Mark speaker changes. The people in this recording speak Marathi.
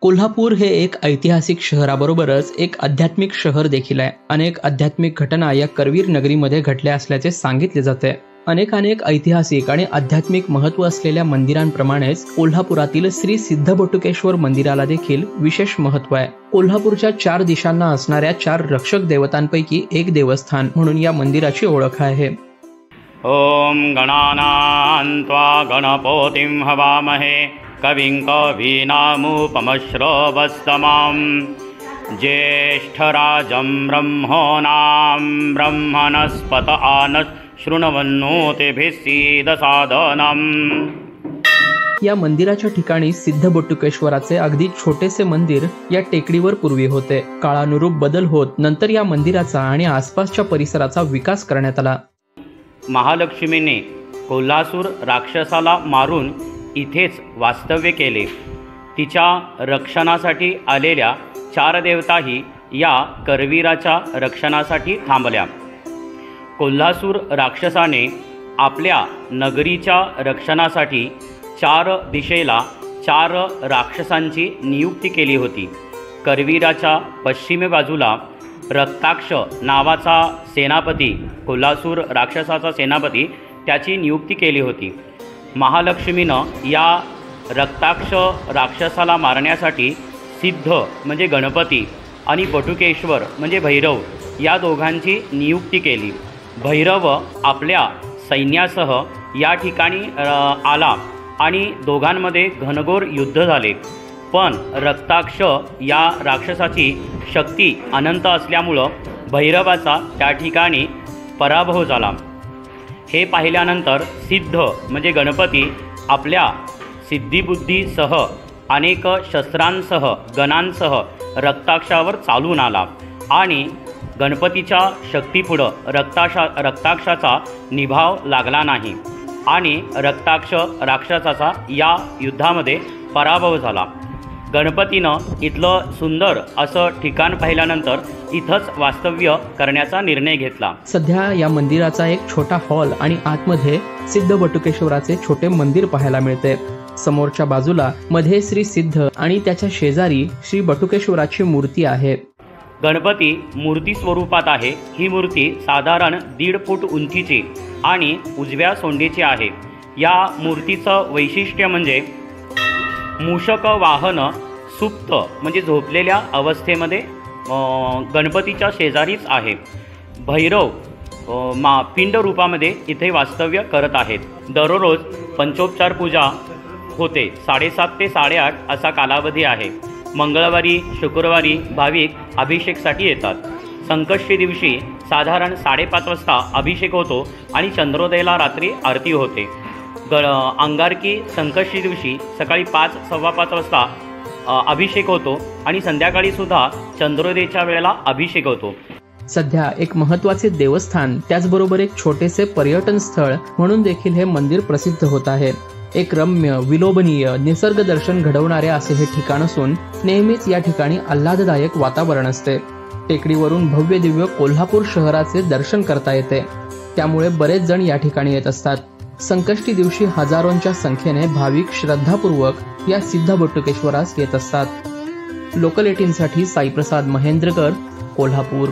Speaker 1: कोल्हापूर हे एक ऐतिहासिक शहराबरोबरच एक आध्यात्मिक शहर देखील आहे। अनेक आध्यात्मिक घटना या करवीर नगरीमध्ये घडल्या असल्याचे सांगितले जाते। अनेक ऐतिहासिक आणि आध्यात्मिक महत्त्व असलेल्या मंदिरांप्रमाणेच कोल्हापुरातील श्री सिद्धबटुकेश्वर मंदिराला देखील विशेष महत्त्व आहे। कोल्हापूरच्या 4 दिशांना असणाऱ्या 4 रक्षक देवतांपैकी एक देवस्थान म्हणून या मंदिराची ओळख आहे।
Speaker 2: ओम गणानां त्वा गणपतिं हवामहे कविं कवीनामुपमश्रवस्तमं ज्येष्ठराजं ब्रह्मणां ब्रह्मणस्पत शृण्वन्नोतिभिः सीदसादनम्।
Speaker 1: या मंदिराच्या ठिकाणी सिद्धबटुकेश्वराचे अगदी छोटेसे मंदिर या टेकडीवर पूर्वी होते। काळानुरूप बदल होत नंतर या मंदिराचा आणि आसपासच्या परिसराचा विकास करण्यात आला।
Speaker 2: महालक्ष्मीने कोल्हासूर राक्षसाला मारून इथेच वास्तव्य केले। तिच्या रक्षणासाठी आलेल्या 4 देवताही या करवीराच्या रक्षणासाठी थांबल्या। कोल्हासूर राक्षसाने आपल्या नगरीच्या रक्षणासाठी 4 दिशेला 4 राक्षसांची नियुक्ती केली होती। करवीराच्या पश्चिम बाजूला रक्ताक्ष नावाचा सेनापती, कोल्हासूर राक्षसाचा सेनापती, त्याची नियुक्ती केली होती। महालक्ष्मीनं या रक्ताक्ष राक्षसाला मारण्यासाठी सिद्ध म्हणजे गणपती आणि बटुकेश्वर म्हणजे भैरव या दोघांची नियुक्ती केली। भैरव आपल्या सैन्यासह या ठिकाणी आला आणि दोघांमध्ये घनघोर युद्ध झाले। पण रक्ताक्ष या राक्षसाची शक्ती अनंत असल्यामुळं भैरवाचा त्या ठिकाणी पराभव झाला। हे पाहिल्यानंतर सिद्ध म्हणजे गणपती आपल्या सिद्धिबुद्धीसह अनेक शस्त्रांसह गणांसह रक्ताक्षावर चालून आला आणि गणपतीच्या शक्तीपुढं रक्ताक्षाचा निभाव लागला नाही आणि रक्ताक्ष राक्षसाचा या युद्धामध्ये पराभव झाला। गणपतीनं इथलं सुंदर असं ठिकाण पाहिल्यानंतर इथंच वास्तव्य करण्याचा निर्णय घेतला।
Speaker 1: सध्या या मंदिराचा एक छोटा हॉल आणि आतमध्ये सिद्धबटुकेश्वराचे छोटे मंदिर पाहायला मिळते। समोरच्या बाजूला मध्ये श्री सिद्ध आणि त्याच्या शेजारी श्री बटुकेश्वराची मूर्ती आहे।
Speaker 2: गणपती मूर्ती स्वरूपात आहे। ही मूर्ती साधारण 1.5 फूट उंचीची आणि उजव्या सोंडीची आहे। या मूर्तीचं वैशिष्ट्य म्हणजे मूषक वाहन सुप्त म्हणजे झोपलेल्या अवस्थेमध्ये गणपतीच्या शेजारीच आहे। भैरव पिंड रूपामध्ये इथे वास्तव्य करत आहेत। दररोज पंचोपचार पूजा होते। 7:30 ते 8:30 असा कालावधी आहे। मंगळवारी शुक्रवारी भाविक अभिषेकसाठी येतात। संकष्टी दिवशी साधारण 5:30 वाजता अभिषेक होतो आणि चंद्रोदयाला रात्री आरती होते। अंगारकी संकष्टी दिवशी सकाळी 5-5:15 वाजता अभिषेक होतो आणि संध्याकाळी सुद्धा चंद्रोदयाच्या वेळेला अभिषेक होतो।
Speaker 1: सध्या एक महत्त्वाचे देवस्थान त्याचबरोबर एक छोटेसे पर्यटन स्थळ म्हणून देखील हे मंदिर प्रसिद्ध होत आहे। एक रम्य विलोभनीय निसर्ग दर्शन घडवणारे असे हे ठिकाण असून नेहमीच या ठिकाणी आल्हाददायक वातावरण असते। टेकडीवरून भव्य दिव्य कोल्हापूर शहराचे दर्शन करता येते, त्यामुळे बरेच जण या ठिकाणी येत असतात। संकष्टी दिवशी हजारोंच्या संख्येने भाविक श्रद्धापूर्वक या सिद्धबटुकेश्वरास येत असतात। लोकल 18 साठी साईप्रसाद महेंद्रकर, कोल्हापूर।